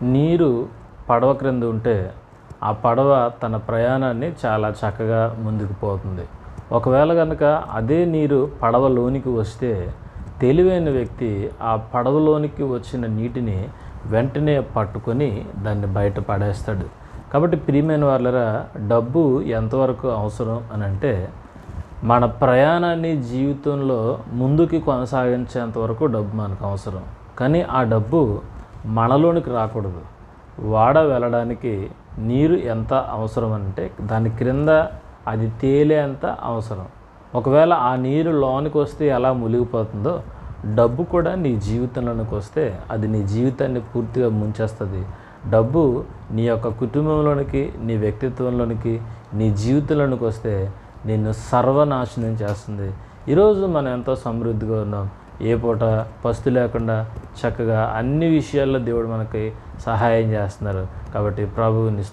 నీరు పడవ క్రింద ఉంటే ఆ పడవ తన ప్రయాణాన్ని చాలా చక్కగా ముందుకు పోతుంది. ఒకవేళ కనుక అదే నీరు పడవలోనికి వస్తే తెలివైన వ్యక్తి ఆ పడవలోనికి వచ్చిన నీటిని వెంటనే పట్టుకొని దాన్ని బయట పడేస్తాడు. కాబట్టి ప్రియమైన వాళ్ళరా, డబ్బు ఎంతవరకు అవసరం అని అంటే, మన ప్రయాణాన్ని జీవితంలో ముందుకి కొనసాగించేంత వరకు డబ్బు మనకు అవసరం. కానీ ఆ డబ్బు మనలోనికి రాకూడదు. వాడ వెళ్ళడానికి నీరు ఎంత అవసరం అంటే దాని క్రింద అది తేలేంత అవసరం. ఒకవేళ ఆ నీరు లోనికి వస్తే ఎలా మునిగిపోతుందో, డబ్బు కూడా నీ జీవితంలోనికి వస్తే అది నీ జీవితాన్ని పూర్తిగా ముంచేస్తుంది. డబ్బు నీ యొక్క కుటుంబంలోనికి, నీ వ్యక్తిత్వంలోనికి, నీ జీవితంలోనికి వస్తే నిన్ను సర్వనాశనం చేస్తుంది. ఈరోజు మనం ఎంతో సమృద్ధిగా ఉన్నాం. ఏ పూట పస్తు లేకుండా చక్కగా అన్ని విషయాల్లో దేవుడు మనకి సహాయం చేస్తున్నారు. కాబట్టి ప్రభువుని